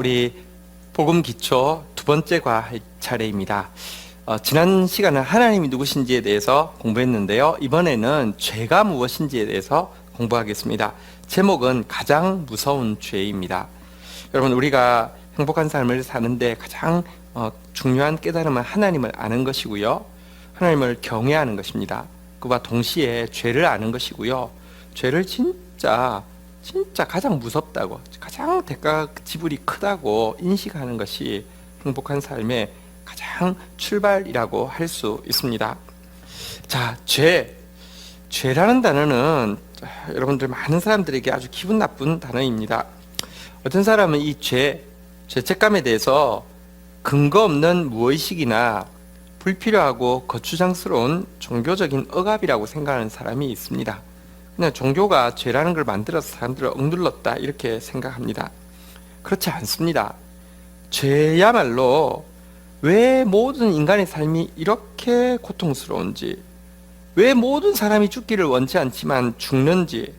우리 복음 기초 두 번째 과할 차례입니다. 지난 시간은 하나님이 누구신지에 대해서 공부했는데요. 이번에는 죄가 무엇인지에 대해서 공부하겠습니다. 제목은 가장 무서운 죄입니다. 여러분, 우리가 행복한 삶을 사는데 가장 중요한 깨달음은 하나님을 아는 것이고요. 하나님을 경외하는 것입니다. 그와 동시에 죄를 아는 것이고요. 죄를 진짜 가장 무섭다고, 가장 대가 지불이 크다고 인식하는 것이 행복한 삶의 가장 출발이라고 할 수 있습니다. 자, 죄라는 단어는 여러분들 많은 사람들에게 아주 기분 나쁜 단어입니다. 어떤 사람은 이 죄책감에 대해서 근거 없는 무의식이나 불필요하고 거추장스러운 종교적인 억압이라고 생각하는 사람이 있습니다. 그냥 종교가 죄라는 걸 만들어서 사람들을 억눌렀다 이렇게 생각합니다. 그렇지 않습니다. 죄야말로 왜 모든 인간의 삶이 이렇게 고통스러운지, 왜 모든 사람이 죽기를 원치 않지만 죽는지,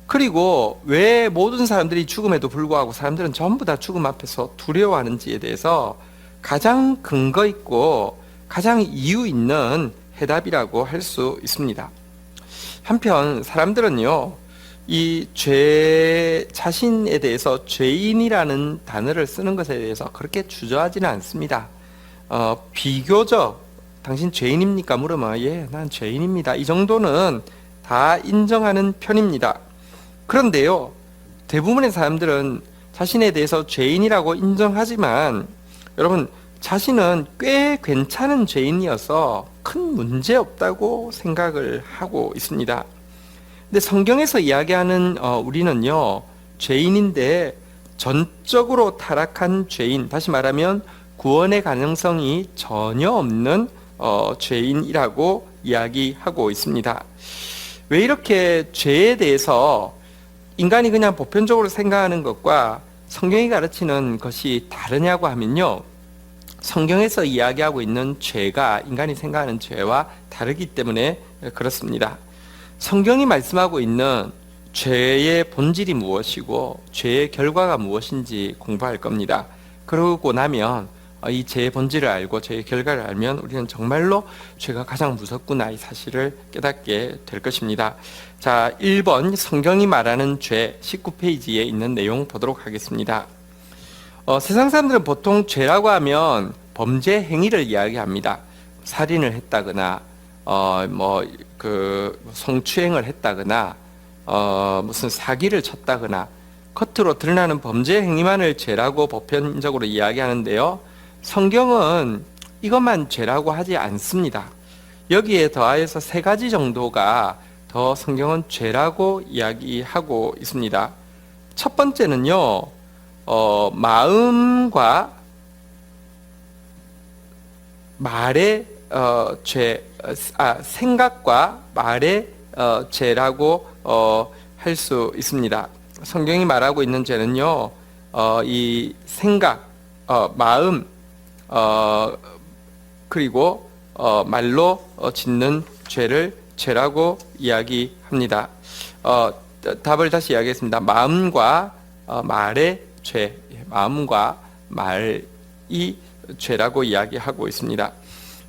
그리고 왜 모든 사람들이 죽음에도 불구하고 사람들은 전부 다 죽음 앞에서 두려워하는지에 대해서 가장 근거 있고 가장 이유 있는 해답이라고 할 수 있습니다. 한편 사람들은요, 이 죄 자신에 대해서 죄인이라는 단어를 쓰는 것에 대해서 그렇게 주저하지는 않습니다. 비교적 당신 죄인입니까? 물으면 예, 난 죄인입니다. 이 정도는 다 인정하는 편입니다. 그런데요, 대부분의 사람들은 자신에 대해서 죄인이라고 인정하지만 여러분, 자신은 꽤 괜찮은 죄인이어서 큰 문제 없다고 생각을 하고 있습니다. 근데 성경에서 이야기하는 우리는요, 죄인인데 전적으로 타락한 죄인, 다시 말하면 구원의 가능성이 전혀 없는 죄인이라고 이야기하고 있습니다. 왜 이렇게 죄에 대해서 인간이 그냥 보편적으로 생각하는 것과 성경이 가르치는 것이 다르냐고 하면요, 성경에서 이야기하고 있는 죄가 인간이 생각하는 죄와 다르기 때문에 그렇습니다. 성경이 말씀하고 있는 죄의 본질이 무엇이고 죄의 결과가 무엇인지 공부할 겁니다. 그러고 나면 이 죄의 본질을 알고 죄의 결과를 알면 우리는 정말로 죄가 가장 무섭구나 이 사실을 깨닫게 될 것입니다. 자, 1번 성경이 말하는 죄 19페이지에 있는 내용 보도록 하겠습니다. 세상 사람들은 보통 죄라고 하면 범죄 행위를 이야기합니다. 살인을 했다거나, 성추행을 했다거나, 무슨 사기를 쳤다거나, 겉으로 드러나는 범죄 행위만을 죄라고 보편적으로 이야기하는데요. 성경은 이것만 죄라고 하지 않습니다. 여기에 더하여서 3가지 정도가 더 성경은 죄라고 이야기하고 있습니다. 첫 번째는요, 마음과 말의 생각과 말의 죄라고 할 수 있습니다. 성경이 말하고 있는 죄는요, 이 생각, 마음, 그리고 말로 짓는 죄를 죄라고 이야기합니다. 답을 다시 이야기하겠습니다. 마음과 말의 죄, 마음과 말이 죄라고 이야기하고 있습니다.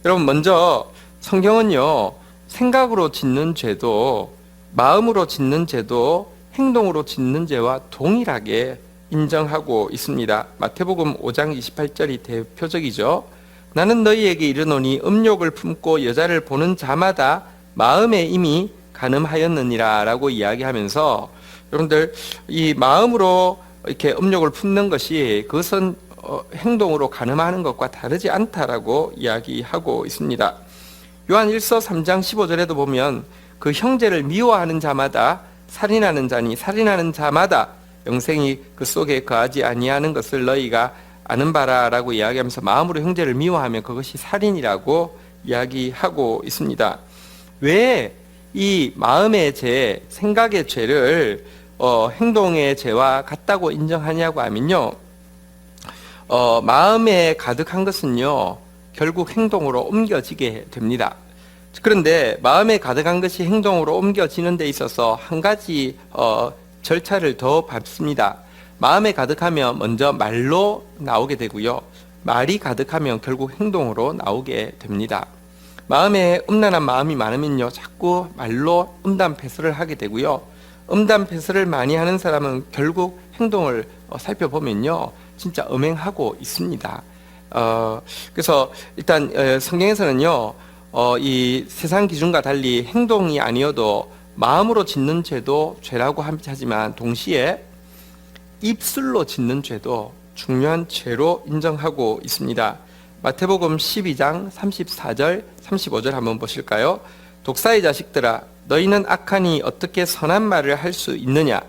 여러분, 먼저 성경은요, 생각으로 짓는 죄도 마음으로 짓는 죄도 행동으로 짓는 죄와 동일하게 인정하고 있습니다. 마태복음 5장 28절이 대표적이죠. 나는 너희에게 이르노니 음욕을 품고 여자를 보는 자마다 마음에 이미 간음하였느니라 라고 이야기하면서, 여러분들, 이 마음으로 이렇게 음욕을 품는 것이 그것은 행동으로 간음하는 것과 다르지 않다라고 이야기하고 있습니다. 요한 1서 3장 15절에도 보면 그 형제를 미워하는 자마다 살인하는 자니 살인하는 자마다 영생이 그 속에 거하지 아니하는 것을 너희가 아는 바라라고 이야기하면서 마음으로 형제를 미워하면 그것이 살인이라고 이야기하고 있습니다. 왜 이 마음의 죄, 생각의 죄를 행동의 죄와 같다고 인정하냐고 하면요, 마음에 가득한 것은요, 결국 행동으로 옮겨지게 됩니다. 그런데 마음에 가득한 것이 행동으로 옮겨지는 데 있어서 한 가지 절차를 더 밟습니다. 마음에 가득하면 먼저 말로 나오게 되고요. 말이 가득하면 결국 행동으로 나오게 됩니다. 마음에 음란한 마음이 많으면요, 자꾸 말로 음담패설을 하게 되고요. 음담패설을 많이 하는 사람은 결국 행동을 살펴보면요, 진짜 음행하고 있습니다. 그래서 일단 성경에서는요, 이 세상 기준과 달리 행동이 아니어도 마음으로 짓는 죄도 죄라고 하지만 동시에 입술로 짓는 죄도 중요한 죄로 인정하고 있습니다. 마태복음 12장 34절 35절 한번 보실까요? 독사의 자식들아, 너희는 악하니 어떻게 선한 말을 할 수 있느냐?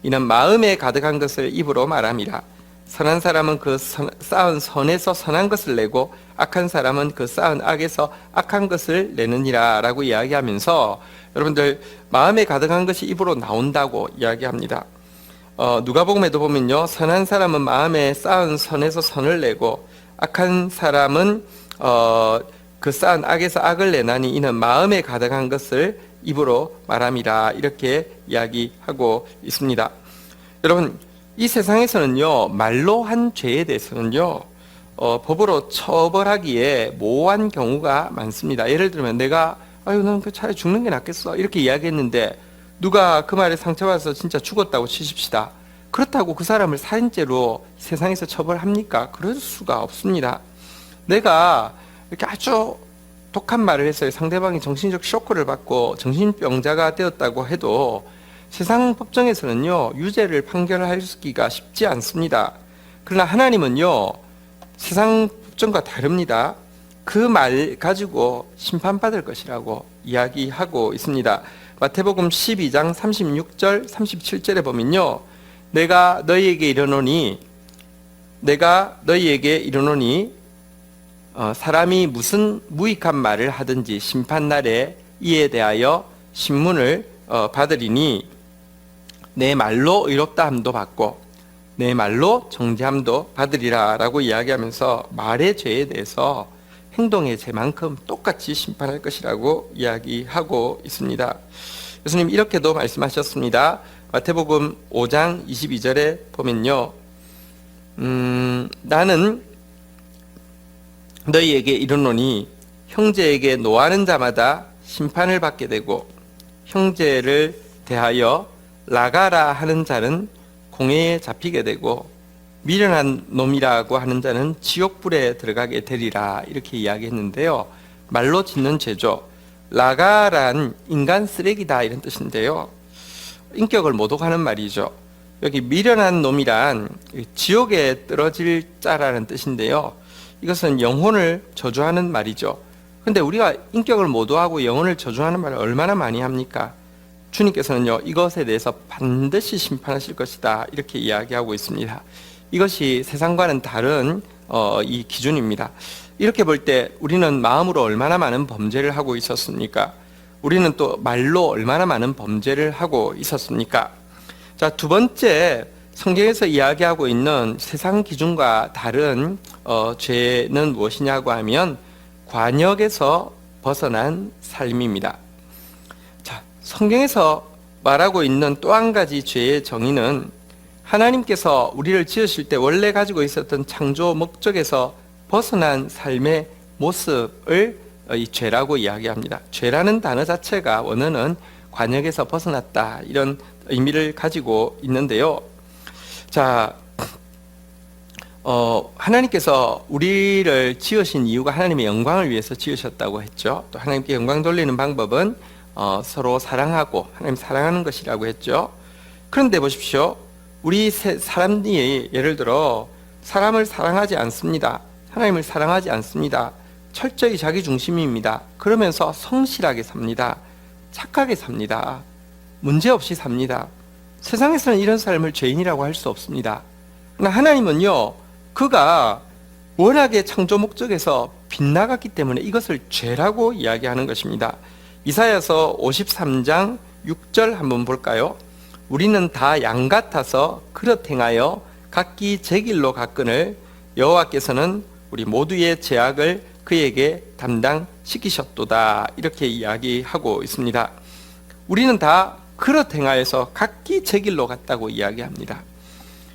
이는 마음에 가득한 것을 입으로 말함이라. 선한 사람은 그 쌓은 선에서 선한 것을 내고 악한 사람은 그 쌓은 악에서 악한 것을 내느니라 라고 이야기하면서 여러분들, 마음에 가득한 것이 입으로 나온다고 이야기합니다. 누가복음에도 보면요, 선한 사람은 마음에 쌓은 선에서 선을 내고 악한 사람은 그 쌓은 악에서 악을 내나니 이는 마음에 가득한 것을 입으로 말함이라, 이렇게 이야기하고 있습니다. 여러분, 이 세상에서는요, 말로 한 죄에 대해서는요, 법으로 처벌하기에 모호한 경우가 많습니다. 예를 들면 내가 너는 차라리 죽는 게 낫겠어 이렇게 이야기했는데 누가 그 말에 상처받아서 진짜 죽었다고 치십시다. 그렇다고 그 사람을 살인죄로 세상에서 처벌합니까? 그럴 수가 없습니다. 내가 이렇게 아주 독한 말을 해서 상대방이 정신적 쇼크를 받고 정신병자가 되었다고 해도 세상 법정에서는요, 유죄를 판결하기가 쉽지 않습니다. 그러나 하나님은요, 세상 법정과 다릅니다. 그 말 가지고 심판받을 것이라고 이야기하고 있습니다. 마태복음 12장 36절 37절에 보면요, 내가 너희에게 이르노니 사람이 무슨 무익한 말을 하든지 심판날에 이에 대하여 신문을 받으리니 내 말로 의롭다 함도 받고 내 말로 정죄함도 받으리라 라고 이야기하면서 말의 죄에 대해서 행동의 죄만큼 똑같이 심판할 것이라고 이야기하고 있습니다. 예수님 이렇게도 말씀하셨습니다. 마태복음 5장 22절에 보면요, 나는 너희에게 이르노니 형제에게 노하는 자마다 심판을 받게 되고 형제를 대하여 나가라 하는 자는 공회에 잡히게 되고 미련한 놈이라고 하는 자는 지옥불에 들어가게 되리라, 이렇게 이야기했는데요. 말로 짓는 죄죠. 나가란 인간 쓰레기다 이런 뜻인데요, 인격을 모독하는 말이죠. 여기 미련한 놈이란 지옥에 떨어질 자라는 뜻인데요, 이것은 영혼을 저주하는 말이죠. 근데 우리가 인격을 모독하고 영혼을 저주하는 말을 얼마나 많이 합니까? 주님께서는요, 이것에 대해서 반드시 심판하실 것이다, 이렇게 이야기하고 있습니다. 이것이 세상과는 다른 이 기준입니다. 이렇게 볼 때 우리는 마음으로 얼마나 많은 범죄를 하고 있었습니까? 우리는 또 말로 얼마나 많은 범죄를 하고 있었습니까? 자, 두 번째, 성경에서 이야기하고 있는 세상 기준과 다른 죄는 무엇이냐고 하면 관역에서 벗어난 삶입니다. 자, 성경에서 말하고 있는 또 한 가지 죄의 정의는 하나님께서 우리를 지으실 때 원래 가지고 있었던 창조 목적에서 벗어난 삶의 모습을 이 죄라고 이야기합니다. 죄라는 단어 자체가 원어는 관역에서 벗어났다, 이런 의미를 가지고 있는데요. 자, 하나님께서 우리를 지으신 이유가 하나님의 영광을 위해서 지으셨다고 했죠. 또 하나님께 영광 돌리는 방법은 서로 사랑하고 하나님 사랑하는 것이라고 했죠. 그런데 보십시오, 우리 사람이 예를 들어 사람을 사랑하지 않습니다. 하나님을 사랑하지 않습니다. 철저히 자기 중심입니다. 그러면서 성실하게 삽니다. 착하게 삽니다. 문제없이 삽니다. 세상에서는 이런 삶을 죄인이라고 할 수 없습니다. 그러나 하나님은요, 그가 워낙에 창조 목적에서 빗나갔기 때문에 이것을 죄라고 이야기하는 것입니다. 이사야서 53장 6절 한번 볼까요? 우리는 다 양 같아서 그릇 행하여 각기 제 길로 갔거늘 여호와께서는 우리 모두의 죄악을 그에게 담당시키셨도다, 이렇게 이야기하고 있습니다. 우리는 다 그릇 행하여서 각기 제 길로 갔다고 이야기합니다.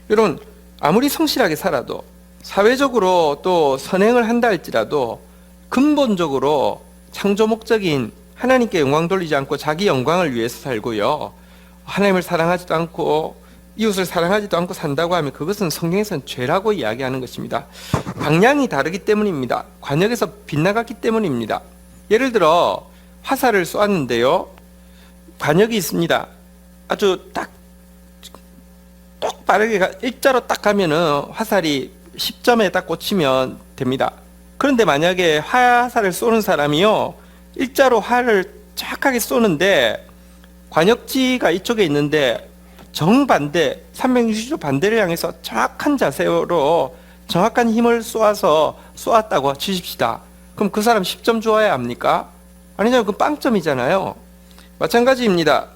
여러분, 아무리 성실하게 살아도, 사회적으로 또 선행을 한다 할지라도 근본적으로 창조 목적인 하나님께 영광 돌리지 않고 자기 영광을 위해서 살고요, 하나님을 사랑하지도 않고 이웃을 사랑하지도 않고 산다고 하면 그것은 성경에서는 죄라고 이야기하는 것입니다. 방향이 다르기 때문입니다. 관역에서 빗나갔기 때문입니다. 예를 들어 화살을 쏘았는데요, 관역이 있습니다. 아주 딱 똑바르게 일자로 딱 가면은 화살이 10점에 딱 꽂히면 됩니다. 그런데 만약에 화살을 쏘는 사람이요, 일자로 활을 정확하게 쏘는데 관역지가 이쪽에 있는데 정반대 360도 반대를 향해서 정확한 자세로 정확한 힘을 쏘아서 쏘았다고 치십시다. 그럼 그 사람 10점 주어야 합니까? 아니잖아요. 그 빵점이잖아요. 마찬가지입니다.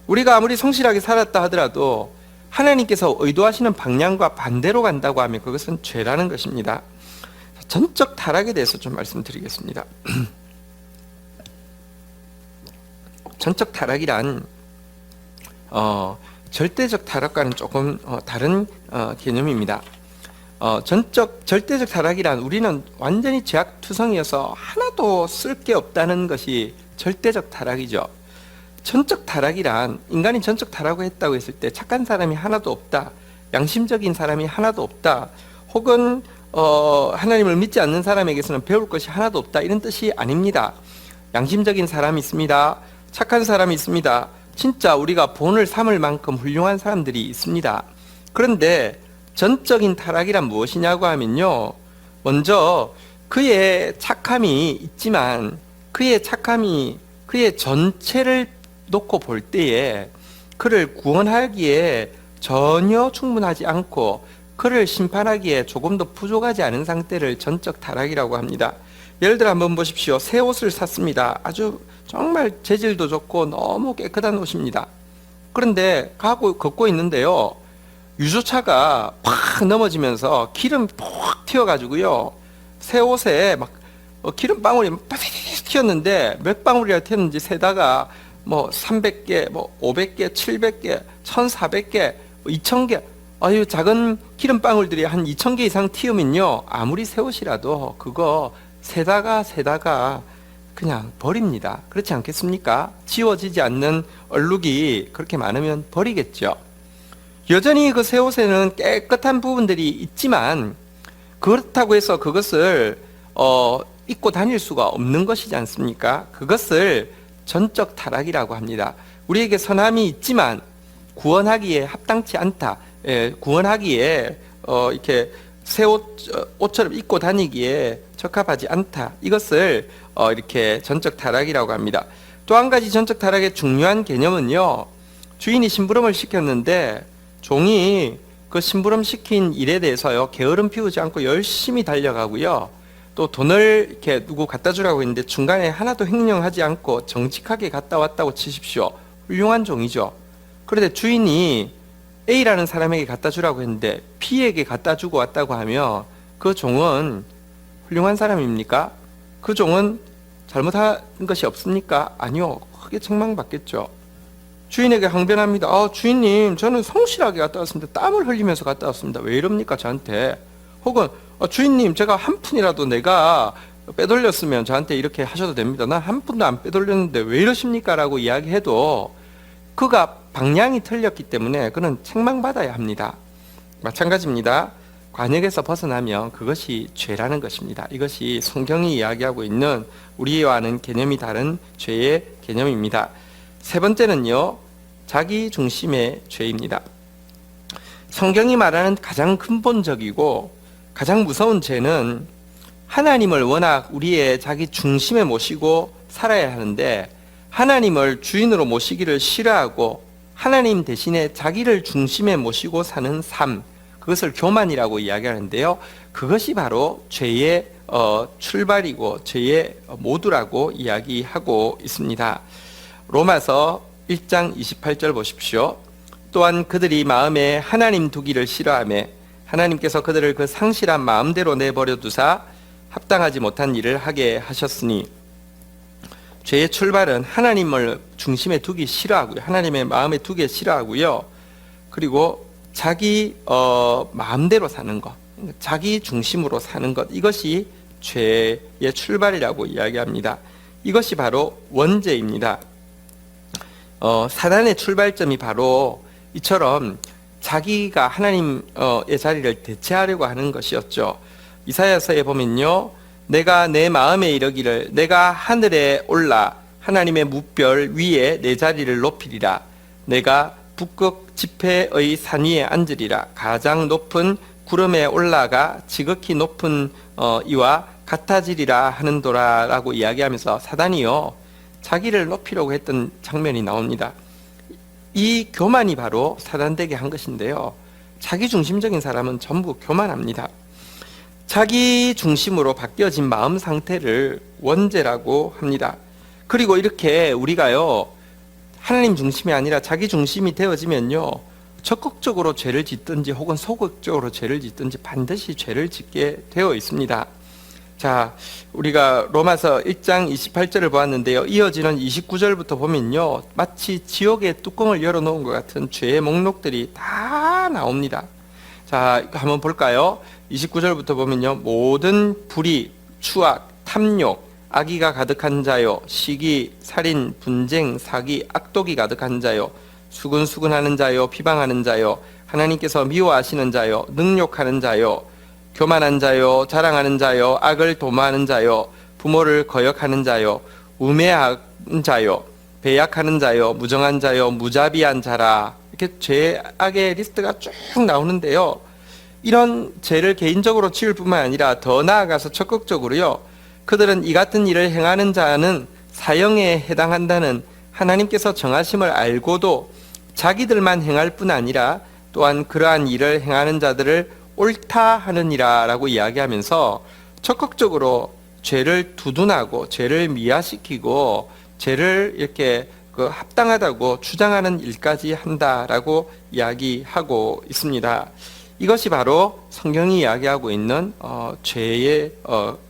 우리가 아무리 성실하게 살았다 하더라도 하나님께서 의도하시는 방향과 반대로 간다고 하면 그것은 죄라는 것입니다. 전적 타락에 대해서 좀 말씀드리겠습니다. 전적 타락이란 절대적 타락과는 조금 다른 개념입니다. 절대적 타락이란 우리는 완전히 죄악투성이어서 하나도 쓸 게 없다는 것이 절대적 타락이죠. 전적 타락이란, 인간이 전적 타락을 했다고 했을 때 착한 사람이 하나도 없다, 양심적인 사람이 하나도 없다, 혹은 하나님을 믿지 않는 사람에게서는 배울 것이 하나도 없다, 이런 뜻이 아닙니다. 양심적인 사람이 있습니다. 착한 사람이 있습니다. 진짜 우리가 본을 삼을 만큼 훌륭한 사람들이 있습니다. 그런데 전적인 타락이란 무엇이냐고 하면요, 먼저 그의 착함이 있지만 그의 착함이 그의 전체를 놓고 볼 때에 그를 구원하기에 전혀 충분하지 않고 그를 심판하기에 조금 더 부족하지 않은 상태를 전적 타락이라고 합니다. 예를 들어 한번 보십시오. 새 옷을 샀습니다. 아주 정말 재질도 좋고 너무 깨끗한 옷입니다. 그런데 걷고 있는데요, 유조차가 팍 넘어지면서 기름 푹 튀어가지고요, 새 옷에 막 기름방울이 팍 튀었는데 몇 방울이나 튀었는지 세다가 뭐 300개, 뭐 500개, 700개, 1400개, 2000개, 아유 작은 기름방울들이 한 2000개 이상 튀우면요, 아무리 새 옷이라도 그거 세다가 그냥 버립니다. 그렇지 않겠습니까? 지워지지 않는 얼룩이 그렇게 많으면 버리겠죠. 여전히 그 새 옷에는 깨끗한 부분들이 있지만 그렇다고 해서 그것을 입고 다닐 수가 없는 것이지 않습니까? 그것을 전적 타락이라고 합니다. 우리에게 선함이 있지만 구원하기에 합당치 않다. 구원하기에 이렇게 새 옷처럼 입고 다니기에 적합하지 않다. 이것을 이렇게 전적 타락이라고 합니다. 또 한 가지 전적 타락의 중요한 개념은요, 주인이 심부름을 시켰는데 종이 그 심부름 시킨 일에 대해서요, 게으름 피우지 않고 열심히 달려가고요, 또 돈을 이렇게 누구 갖다 주라고 했는데 중간에 하나도 횡령하지 않고 정직하게 갔다 왔다고 치십시오. 훌륭한 종이죠. 그런데 주인이 A라는 사람에게 갖다 주라고 했는데 B에게 갖다 주고 왔다고 하면 그 종은 훌륭한 사람입니까? 그 종은 잘못한 것이 없습니까? 아니요. 크게 책망받겠죠. 주인에게 항변합니다. 주인님, 저는 성실하게 갔다 왔습니다. 땀을 흘리면서 갔다 왔습니다. 왜 이럽니까 저한테? 혹은 주인님, 제가 한 푼이라도 내가 빼돌렸으면 저한테 이렇게 하셔도 됩니다. 난 한 푼도 안 빼돌렸는데 왜 이러십니까? 라고 이야기해도 그가 방향이 틀렸기 때문에 그는 책망받아야 합니다. 마찬가지입니다. 관역에서 벗어나면 그것이 죄라는 것입니다. 이것이 성경이 이야기하고 있는 우리와는 개념이 다른 죄의 개념입니다. 세 번째는요, 자기 중심의 죄입니다. 성경이 말하는 가장 근본적이고 가장 무서운 죄는 하나님을 워낙 우리의 자기 중심에 모시고 살아야 하는데 하나님을 주인으로 모시기를 싫어하고 하나님 대신에 자기를 중심에 모시고 사는 삶, 그것을 교만이라고 이야기하는데요, 그것이 바로 죄의 출발이고 죄의 모두라고 이야기하고 있습니다. 로마서 1장 28절 보십시오. 또한 그들이 마음에 하나님 두기를 싫어하며 하나님께서 그들을 그 상실한 마음대로 내버려 두사 합당하지 못한 일을 하게 하셨으니, 죄의 출발은 하나님을 중심에 두기 싫어하고요, 하나님의 마음에 두기 싫어하고요, 그리고 자기 마음대로 사는 것, 자기 중심으로 사는 것, 이것이 죄의 출발이라고 이야기합니다. 이것이 바로 원죄입니다. 사단의 출발점이 바로 이처럼 자기가 하나님의 자리를 대체하려고 하는 것이었죠. 이사야서에 보면요, 내가 내 마음에 이르기를 내가 하늘에 올라 하나님의 무별 위에 내 자리를 높이리라. 내가 북극 지폐의 산 위에 앉으리라. 가장 높은 구름에 올라가 지극히 높은 이와 같아지리라 하는도라 라고 이야기하면서 사단이요, 자기를 높이려고 했던 장면이 나옵니다. 이 교만이 바로 사단되게 한 것인데요, 자기 중심적인 사람은 전부 교만합니다. 자기 중심으로 바뀌어진 마음 상태를 원죄라고 합니다. 그리고 이렇게 우리가요, 하나님 중심이 아니라 자기 중심이 되어지면요, 적극적으로 죄를 짓든지 혹은 소극적으로 죄를 짓든지 반드시 죄를 짓게 되어 있습니다. 자, 우리가 로마서 1장 28절을 보았는데요, 이어지는 29절부터 보면요, 마치 지옥의 뚜껑을 열어놓은 것 같은 죄의 목록들이 다 나옵니다. 자, 한번 볼까요? 29절부터 보면요, 모든 불의, 추악, 탐욕, 악의가 가득한 자요, 시기, 살인, 분쟁, 사기, 악독이 가득한 자요, 수근수근하는 자요, 비방하는 자요, 하나님께서 미워하시는 자요, 능욕하는 자요, 교만한 자요, 자랑하는 자요, 악을 도모하는 자요, 부모를 거역하는 자요, 우매한 자요, 배약하는 자요, 무정한 자요, 무자비한 자라. 이렇게 죄악의 리스트가 쭉 나오는데요, 이런 죄를 개인적으로 지을 뿐만 아니라 더 나아가서 적극적으로요, 그들은 이 같은 일을 행하는 자는 사형에 해당한다는 하나님께서 정하심을 알고도 자기들만 행할 뿐 아니라 또한 그러한 일을 행하는 자들을 옳다 하느니라 라고 이야기하면서 적극적으로 죄를 두둔하고 죄를 미화시키고 죄를 이렇게 합당하다고 주장하는 일까지 한다라고 이야기하고 있습니다. 이것이 바로 성경이 이야기하고 있는 죄의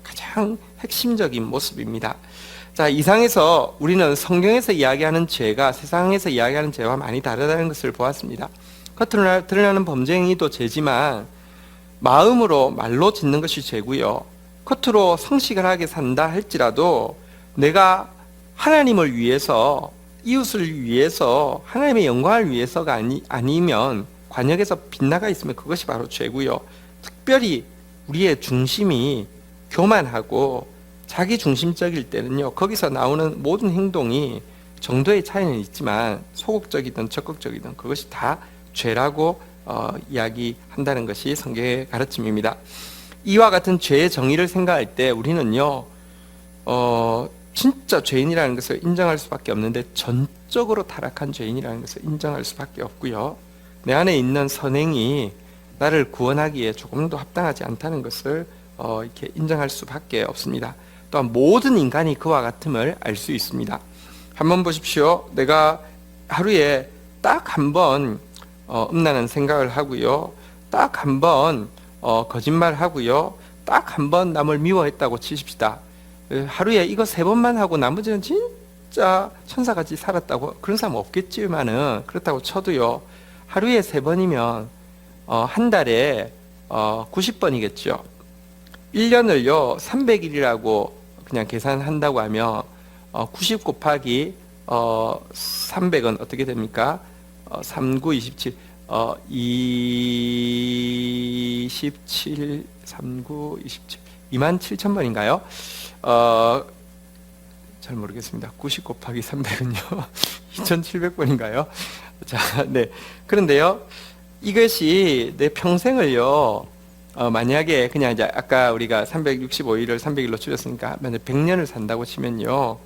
가장 핵심적인 모습입니다. 자, 이상에서 우리는 성경에서 이야기하는 죄가 세상에서 이야기하는 죄와 많이 다르다는 것을 보았습니다. 겉으로 드러나는 범죄 행위도 죄지만 마음으로 말로 짓는 것이 죄고요, 겉으로 성식을 하게 산다 할지라도 내가 하나님을 위해서, 이웃을 위해서, 하나님의 영광을 위해서가 아니면 관역에서 빗나가 있으면 그것이 바로 죄고요, 특별히 우리의 중심이 교만하고 자기 중심적일 때는요, 거기서 나오는 모든 행동이 정도의 차이는 있지만 소극적이든 적극적이든 그것이 다 죄라고 이야기한다는 것이 성경의 가르침입니다. 이와 같은 죄의 정의를 생각할 때 우리는요, 진짜 죄인이라는 것을 인정할 수밖에 없는데 전적으로 타락한 죄인이라는 것을 인정할 수밖에 없고요, 내 안에 있는 선행이 나를 구원하기에 조금도 합당하지 않다는 것을 이렇게 인정할 수밖에 없습니다. 또한 모든 인간이 그와 같음을 알 수 있습니다. 한번 보십시오. 내가 하루에 딱 한 번 음란한 생각을 하고요, 딱 한 번 거짓말하고요, 딱 한 번 남을 미워했다고 치십시다. 하루에 이거 3번만 하고 나머지는 진짜 천사같이 살았다고, 그런 사람 없겠지만은 그렇다고 쳐도요, 하루에 3번이면 한 달에 90번이겠죠. 1년을요 300일이라고 그냥 계산한다고 하면 90 곱하기 300은 어떻게 됩니까? 3, 9, 27 27 3, 9, 27 27,000번인가요? 잘 모르겠습니다. 90 곱하기 300은요 2,700번인가요? 자, 네. 그런데요, 이것이 내 평생을요, 만약에 그냥 이제 아까 우리가 365일을 300일로 줄였으니까 만약 100년을 산다고 치면요,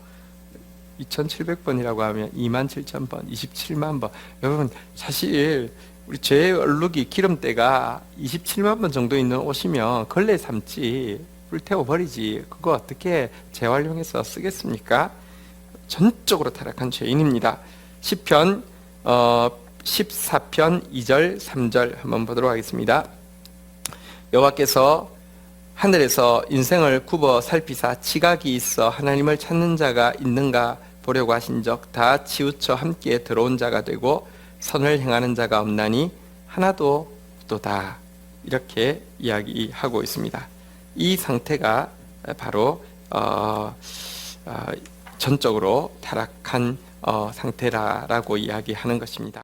2,700번이라고 하면 27,000번, 27만 번. 여러분, 사실 우리 죄의 얼룩이 기름때가 27만 번 정도 있는 옷이면 걸레 삶지 불태워 버리지 그거 어떻게 재활용해서 쓰겠습니까? 전적으로 타락한 죄인입니다. 시편 14편 2절 3절 한번 보도록 하겠습니다. 여호와께서 하늘에서 인생을 굽어 살피사 지각이 있어 하나님을 찾는 자가 있는가 보려고 하신적 다 치우쳐 함께 들어온 자가 되고 선을 행하는 자가 없나니 하나도 없도다. 이렇게 이야기하고 있습니다. 이 상태가 바로 전적으로 타락한 상태라고 이야기하는 것입니다.